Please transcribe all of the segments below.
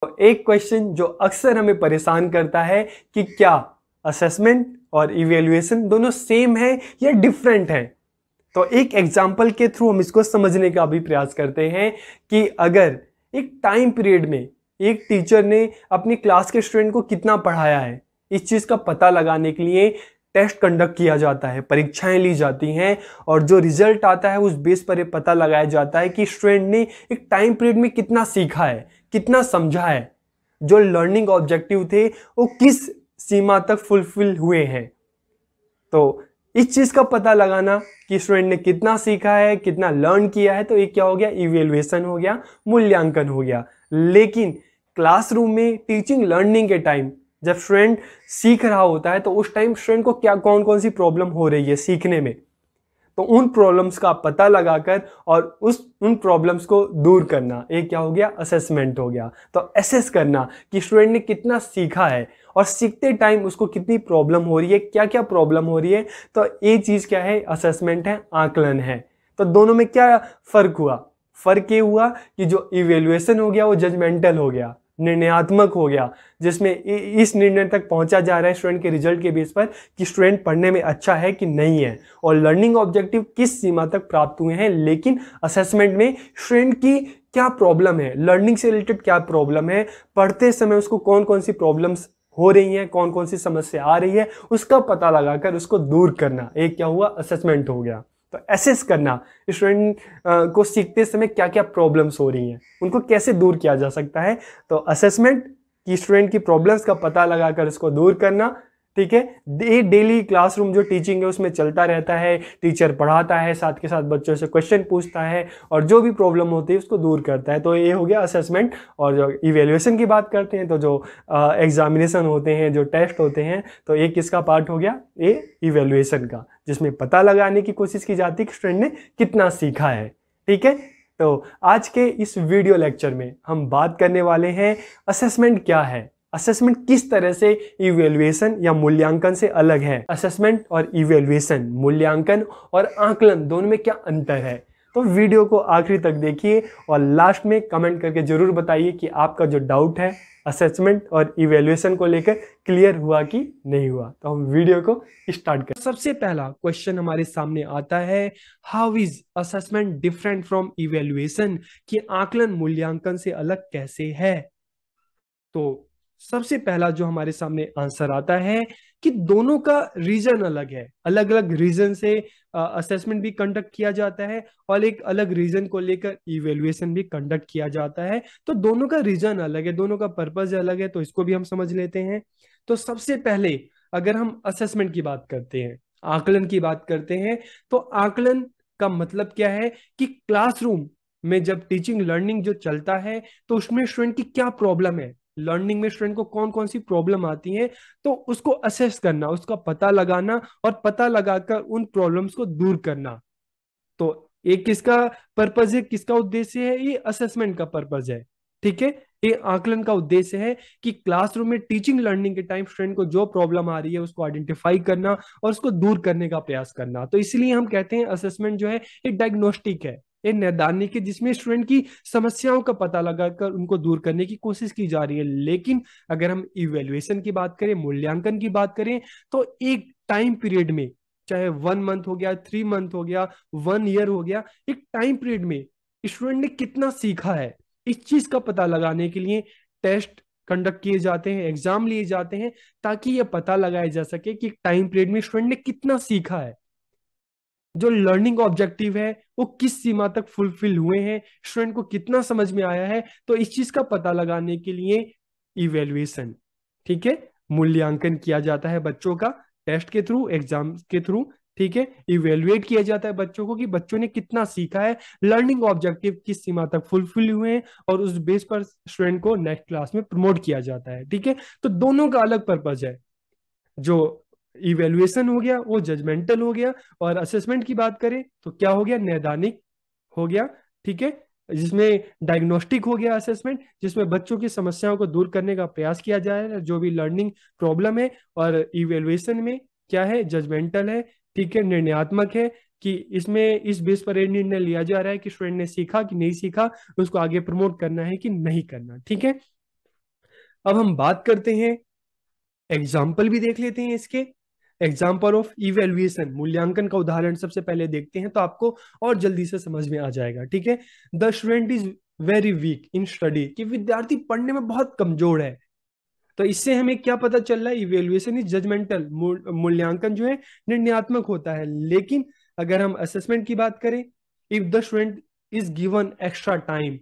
तो एक क्वेश्चन जो अक्सर हमें परेशान करता है कि क्या असेसमेंट और इवेल्युएशन दोनों सेम है या डिफरेंट है। तो एक एग्जाम्पल के थ्रू हम इसको समझने का भी प्रयास करते हैं कि अगर एक टाइम पीरियड में एक टीचर ने अपनी क्लास के स्टूडेंट को कितना पढ़ाया है, इस चीज का पता लगाने के लिए टेस्ट कंडक्ट किया जाता है, परीक्षाएं ली जाती हैं और जो रिजल्ट आता है उस बेस पर यह पता लगाया जाता है कि स्टूडेंट ने एक टाइम पीरियड में कितना सीखा है, कितना समझा है, जो लर्निंग ऑब्जेक्टिव थे वो किस सीमा तक फुलफिल हुए हैं। तो इस चीज का पता लगाना कि स्टूडेंट ने कितना सीखा है, कितना लर्न किया है, तो ये क्या हो गया, इवेल्युएशन हो गया, मूल्यांकन हो गया। लेकिन क्लासरूम में टीचिंग लर्निंग के टाइम जब स्टूडेंट सीख रहा होता है तो उस टाइम स्टूडेंट को क्या कौन कौन सी प्रॉब्लम हो रही है सीखने में, तो उन प्रॉब्लम्स का पता लगाकर और उन प्रॉब्लम्स को दूर करना, एक क्या हो गया, असेसमेंट हो गया। तो असेस करना कि स्टूडेंट ने कितना सीखा है और सीखते टाइम उसको कितनी प्रॉब्लम हो रही है, क्या क्या प्रॉब्लम हो रही है, तो ये चीज क्या है, असेसमेंट है, आकलन है। तो दोनों में क्या फर्क हुआ, फर्क ये हुआ कि जो इवेल्युएशन हो गया वो जजमेंटल हो गया, निर्णयात्मक हो गया, जिसमें इस निर्णय तक पहुंचा जा रहा है स्टूडेंट के रिजल्ट के बेस पर कि स्टूडेंट पढ़ने में अच्छा है कि नहीं है और लर्निंग ऑब्जेक्टिव किस सीमा तक प्राप्त हुए हैं। लेकिन असेसमेंट में स्टूडेंट की क्या प्रॉब्लम है, लर्निंग से रिलेटेड क्या प्रॉब्लम है, पढ़ते समय उसको कौन कौन सी प्रॉब्लम्स हो रही हैं, कौन कौन सी समस्या आ रही है, उसका पता लगाकर उसको दूर करना, एक क्या हुआ, असेसमेंट हो गया। तो एसेस करना स्टूडेंट को सीखते समय क्या क्या प्रॉब्लम्स हो रही हैं, उनको कैसे दूर किया जा सकता है। तो असेसमेंट की स्टूडेंट की प्रॉब्लम्स का पता लगाकर उसको दूर करना, ठीक है। ये डेली क्लासरूम जो टीचिंग है उसमें चलता रहता है, टीचर पढ़ाता है, साथ के साथ बच्चों से क्वेश्चन पूछता है और जो भी प्रॉब्लम होती है उसको दूर करता है। तो ये हो गया असेसमेंट। और जो इवेल्युएशन की बात करते हैं तो जो एग्जामिनेशन होते हैं, जो टेस्ट होते हैं, तो ये किसका पार्ट हो गया, ये इवेल्युएशन का, जिसमें पता लगाने की कोशिश की जाती है कि स्टूडेंट ने कितना सीखा है, ठीक है। तो आज के इस वीडियो लेक्चर में हम बात करने वाले हैं असेसमेंट क्या है, असेसमेंट किस तरह से इवेल्युएशन या मूल्यांकन से अलग है, असेसमेंट और इवेल्युएशन, मूल्यांकन और आकलन दोनों में क्या अंतर है। तो वीडियो को आखिरी तक देखिए और लास्ट में कमेंट करके जरूर बताइए कि आपका जो डाउट है असेसमेंट और इवेल्युएशन को लेकर क्लियर हुआ कि नहीं हुआ। तो हम वीडियो को स्टार्ट करें। सबसे पहला क्वेश्चन हमारे सामने आता है, how is assessment different from evaluation, कि आकलन मूल्यांकन से अलग कैसे है। तो सबसे पहला जो हमारे सामने आंसर आता है कि दोनों का रीजन अलग है, अलग अलग रीजन से असेसमेंट भी कंडक्ट किया जाता है और एक अलग रीजन को लेकर इवेल्युएशन भी कंडक्ट किया जाता है। तो दोनों का रीजन अलग है, दोनों का पर्पज अलग है, तो इसको भी हम समझ लेते हैं। तो सबसे पहले अगर हम असेसमेंट की बात करते हैं, आकलन की बात करते हैं, तो आकलन का मतलब क्या है कि क्लासरूम में जब टीचिंग लर्निंग जो चलता है तो उसमें स्टूडेंट की क्या प्रॉब्लम है, लर्निंग में स्टूडेंट को कौन कौन सी प्रॉब्लम आती है, तो उसको असेस करना, उसका पता लगाना और पता लगाकर उन प्रॉब्लम्स को दूर करना। तो एक किसका पर्पज है, किसका उद्देश्य है, ये असेसमेंट का पर्पज है, ठीक है। ये आकलन का उद्देश्य है कि क्लासरूम में टीचिंग लर्निंग के टाइम स्टूडेंट को जो प्रॉब्लम आ रही है उसको आइडेंटिफाई करना और उसको दूर करने का प्रयास करना। तो इसलिए हम कहते हैं असेसमेंट जो है ये डायग्नोस्टिक है, ये नैदानिक है, जिसमें स्टूडेंट की समस्याओं का पता लगाकर उनको दूर करने की कोशिश की जा रही है। लेकिन अगर हम इवेल्युएशन की बात करें, मूल्यांकन की बात करें, तो एक टाइम पीरियड में, चाहे 1 मंथ हो गया, 3 मंथ हो गया, 1 ईयर हो गया, एक टाइम पीरियड में स्टूडेंट ने कितना सीखा है, इस चीज का पता लगाने के लिए टेस्ट कंडक्ट किए जाते हैं, एग्जाम लिए जाते हैं, ताकि यह पता लगाया जा सके कि टाइम पीरियड में स्टूडेंट ने कितना सीखा है, जो लर्निंग ऑब्जेक्टिव है वो किस सीमा तक फुलफिल हुए हैं, स्टूडेंट को कितना समझ में आया है। तो इस चीज का पता लगाने के लिए इवेल्युएशन, ठीक है, मूल्यांकन किया जाता है बच्चों का टेस्ट के थ्रू, एग्जाम के थ्रू, ठीक है। इवेल्युएट किया जाता है बच्चों को कि बच्चों ने कितना सीखा है, लर्निंग ऑब्जेक्टिव किस सीमा तक फुलफिल हुए हैं, और उस बेस पर स्टूडेंट को नेक्स्ट क्लास में प्रमोट किया जाता है, ठीक है। तो दोनों का अलग पर्पज है, जो इवेल्युएशन हो गया वो जजमेंटल हो गया, और असेसमेंट की बात करें तो क्या हो गया, नैदानिक हो गया, ठीक है, जिसमें डायग्नोस्टिक हो गया असेसमेंट, जिसमें बच्चों की समस्याओं को दूर करने का प्रयास किया जाए जो भी लर्निंग प्रॉब्लम है। और इवेल्युएशन में क्या है, जजमेंटल है, ठीक है, निर्णयात्मक है, कि इसमें इस बेस पर निर्णय लिया जा रहा है कि स्टूडेंट ने सीखा कि नहीं सीखा, उसको आगे प्रमोट करना है कि नहीं करना, ठीक है। अब हम बात करते हैं, एग्जाम्पल भी देख लेते हैं इसके। एग्जाम्पल ऑफ इवेल्युएशन, मूल्यांकन का उदाहरण सबसे पहले देखते हैं तो आपको और जल्दी से समझ में आ जाएगा। ठीक है, the student is very weak in study, कि विद्यार्थी पढ़ने में बहुत कमजोर है। तो इससे हमें क्या पता चल रहा है, इवेल्युएशन इज जजमेंटल, मूल्यांकन जो है निर्णयात्मक होता है। लेकिन अगर हम असेसमेंट की बात करें, if the student is given extra time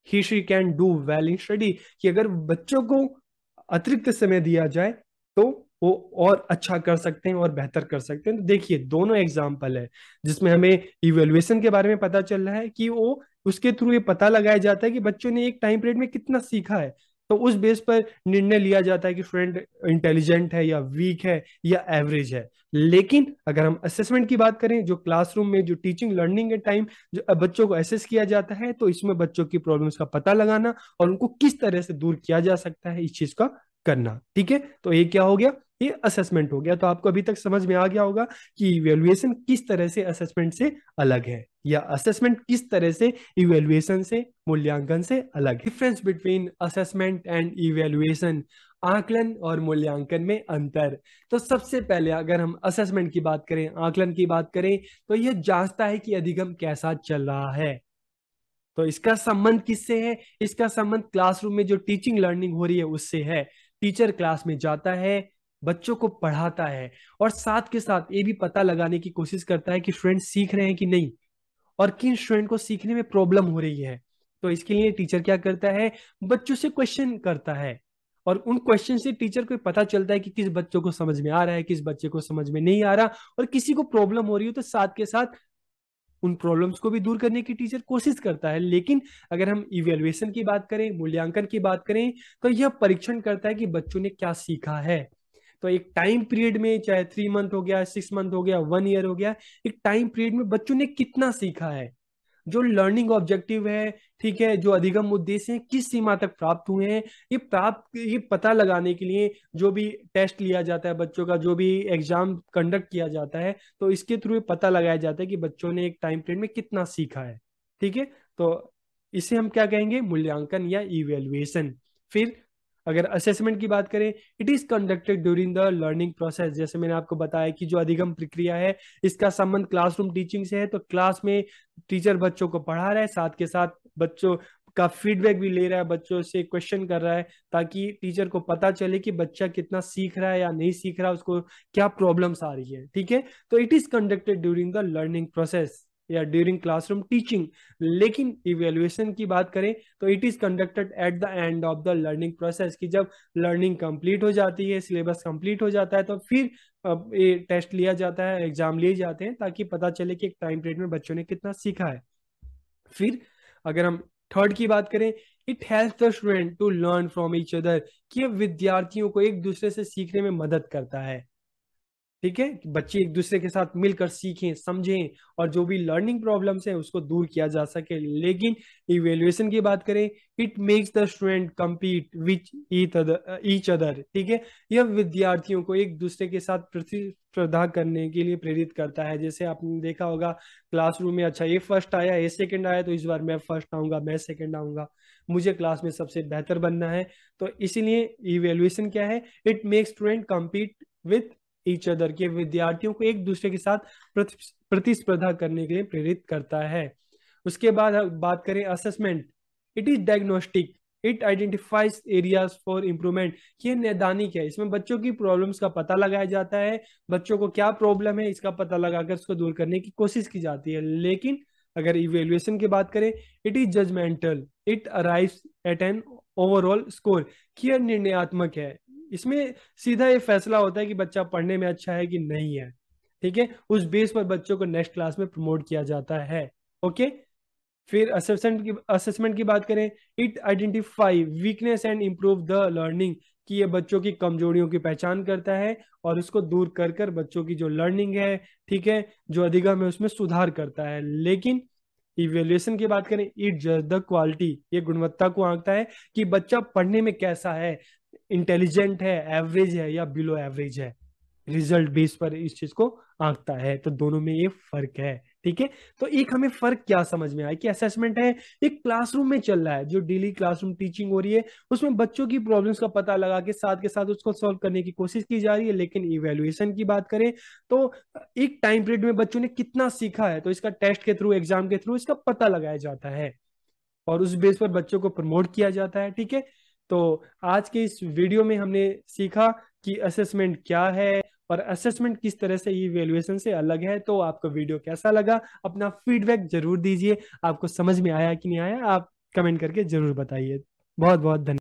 he she can do well in study, कि अगर बच्चों को अतिरिक्त समय दिया जाए तो वो और अच्छा कर सकते हैं और बेहतर कर सकते हैं। तो देखिए दोनों एग्जाम्पल है जिसमें हमें इवेल्युएशन के बारे में पता चल रहा है कि वो उसके थ्रू ये पता लगाया जाता है कि बच्चों ने एक टाइम पीरियड में कितना सीखा है। तो उस बेस पर निर्णय लिया जाता है कि स्टूडेंट इंटेलिजेंट है या वीक है या एवरेज है। लेकिन अगर हम असेसमेंट की बात करें, जो क्लासरूम में जो टीचिंग लर्निंग के टाइम जो बच्चों को असेस किया जाता है, तो इसमें बच्चों की प्रॉब्लम्स का पता लगाना और उनको किस तरह से दूर किया जा सकता है, इस चीज का करना। ठीक है, तो ये क्या हो गया, ये असेसमेंट हो गया। तो आपको अभी तक समझ में आ गया होगा कि इवेल्युएशन किस तरह से असेसमेंट से अलग है, या असेसमेंट किस तरह से इवेल्युएशन से, मूल्यांकन से अलग है। Difference between assessment and evaluation, आकलन और मूल्यांकन में अंतर। तो सबसे पहले अगर हम असेसमेंट की बात करें, आकलन की बात करें, तो यह जांचता है कि अधिगम कैसा चल रहा है। तो इसका संबंध किससे है, इसका संबंध क्लासरूम में जो टीचिंग लर्निंग हो रही है उससे है। टीचर क्लास में जाता है, बच्चों को पढ़ाता है और साथ के साथ ये भी पता लगाने की कोशिश करता है कि स्टूडेंट सीख रहे हैं कि नहीं और किन स्टूडेंट को सीखने में प्रॉब्लम हो रही है। तो इसके लिए टीचर क्या करता है, बच्चों से क्वेश्चन करता है और उन क्वेश्चन से टीचर को पता चलता है कि किस बच्चों को समझ में आ रहा है, किस बच्चे को समझ में नहीं आ रहा, और किसी को प्रॉब्लम हो रही हो तो साथ के साथ उन प्रॉब्लम्स को भी दूर करने की टीचर कोशिश करता है। लेकिन अगर हम इवेल्युएशन की बात करें, मूल्यांकन की बात करें, तो यह परीक्षण करता है कि बच्चों ने क्या सीखा है। तो एक टाइम पीरियड में, चाहे 3 मंथ हो गया, 6 मंथ हो गया, 1 ईयर हो गया, एक टाइम पीरियड में बच्चों ने कितना सीखा है, जो लर्निंग ऑब्जेक्टिव है, ठीक है, जो अधिगम उद्देश्य है, किस सीमा तक प्राप्त हुए हैं, ये पता लगाने के लिए जो भी टेस्ट लिया जाता है बच्चों का, जो भी एग्जाम कंडक्ट किया जाता है, तो इसके थ्रू ये पता लगाया जाता है कि बच्चों ने एक टाइम पीरियड में कितना सीखा है। ठीक है, तो इसे हम क्या कहेंगे, मूल्यांकन या इवेल्युएशन। फिर अगर असेसमेंट की बात करें, it is conducted during the learning process. जैसे मैंने आपको बताया कि जो अधिगम प्रक्रिया है, इसका संबंध क्लासरूम टीचिंग से है। तो क्लास में टीचर बच्चों को पढ़ा रहा है, साथ के साथ बच्चों का फीडबैक भी ले रहा है, बच्चों से क्वेश्चन कर रहा है, ताकि टीचर को पता चले कि बच्चा कितना सीख रहा है या नहीं सीख रहा है, उसको क्या प्रॉब्लम्स आ रही है। ठीक है, तो it is conducted during the learning process या ड्यूरिंग क्लासरूम टीचिंग। लेकिन इवेल्युएशन की बात करें तो it is conducted at the end of the learning process, कि जब लर्निंग कंप्लीट हो जाती है, सिलेबस कंप्लीट हो जाता है, तो फिर अब ये टेस्ट लिया जाता है, एग्जाम लिए जाते हैं, ताकि पता चले कि एक टाइम पीरियड में बच्चों ने कितना सीखा है। फिर अगर हम थर्ड की बात करें, it help the student to learn from each other, कि विद्यार्थियों को एक दूसरे से सीखने में मदद करता है। ठीक है, कि बच्चे एक दूसरे के साथ मिलकर सीखें, समझें और जो भी लर्निंग प्रॉब्लम्स है उसको दूर किया जा सके। लेकिन इवेल्युएशन की बात करें, it makes the student compete which each other. ठीक है, यह विद्यार्थियों को एक दूसरे के साथ प्रतिस्पर्धा करने के लिए प्रेरित करता है। जैसे आपने देखा होगा क्लासरूम में, अच्छा ये फर्स्ट आया, ये सेकंड आया, तो इस बार मैं फर्स्ट आऊंगा, मैं सेकंड आऊंगा, मुझे क्लास में सबसे बेहतर बनना है। तो इसीलिए इवेल्युएशन क्या है, it makes student compete with each other, के विद्यार्थियों को एक दूसरे के साथ प्रतिस्पर्धा करने के लिए प्रेरित करता है। उसके बाद बात करें assessment, it is diagnostic, it identifies areas for improvement. ये नैदानिक है, इसमें बच्चों की प्रॉब्लम्स का पता लगाया जाता है, बच्चों को क्या प्रॉब्लम है इसका पता लगाकर उसको दूर करने की कोशिश की जाती है। लेकिन अगर इवेल्युएशन की बात करें, it is judgmental, it arrives at an overall score, कि यह निर्णयात्मक है। इसमें सीधा ये फैसला होता है कि बच्चा पढ़ने में अच्छा है कि नहीं है। ठीक है, उस बेस पर बच्चों को नेक्स्ट क्लास में प्रमोट किया जाता है। ओके, फिर असेसमेंट की बात करें, it identify weakness and improve the learning, कि ये बच्चों की कमजोरियों की पहचान करता है और उसको दूर कर कर बच्चों की जो लर्निंग है, ठीक है, जो अधिगम है, उसमें सुधार करता है। लेकिन इवेल्युएशन की बात करें, इट जज द क्वालिटी, ये गुणवत्ता को आंकता है कि बच्चा पढ़ने में कैसा है, इंटेलिजेंट है, एवरेज है या बिलो एवरेज है। रिजल्ट बेस पर इस चीज को आंकता है। तो दोनों में ये फर्क है। ठीक है। तो एक हमें फर्क क्या समझ में आया कि असेसमेंट है एक क्लासरूम में चल रहा है, जो डेली क्लासरूम टीचिंग हो रही है उसमें बच्चों की प्रॉब्लम्स का पता लगा के साथ उसको सॉल्व करने की कोशिश की जा रही है। लेकिन इवेल्युएशन की बात करें तो एक टाइम पीरियड में बच्चों ने कितना सीखा है, तो इसका टेस्ट के थ्रू, एग्जाम के थ्रू इसका पता लगाया जाता है और उस बेस पर बच्चों को प्रमोट किया जाता है। ठीक है। तो आज के इस वीडियो में हमने सीखा कि असेसमेंट क्या है और असेसमेंट किस तरह से इवैल्यूएशन से अलग है। तो आपको वीडियो कैसा लगा, अपना फीडबैक जरूर दीजिए। आपको समझ में आया कि नहीं आया, आप कमेंट करके जरूर बताइए। बहुत बहुत धन्यवाद।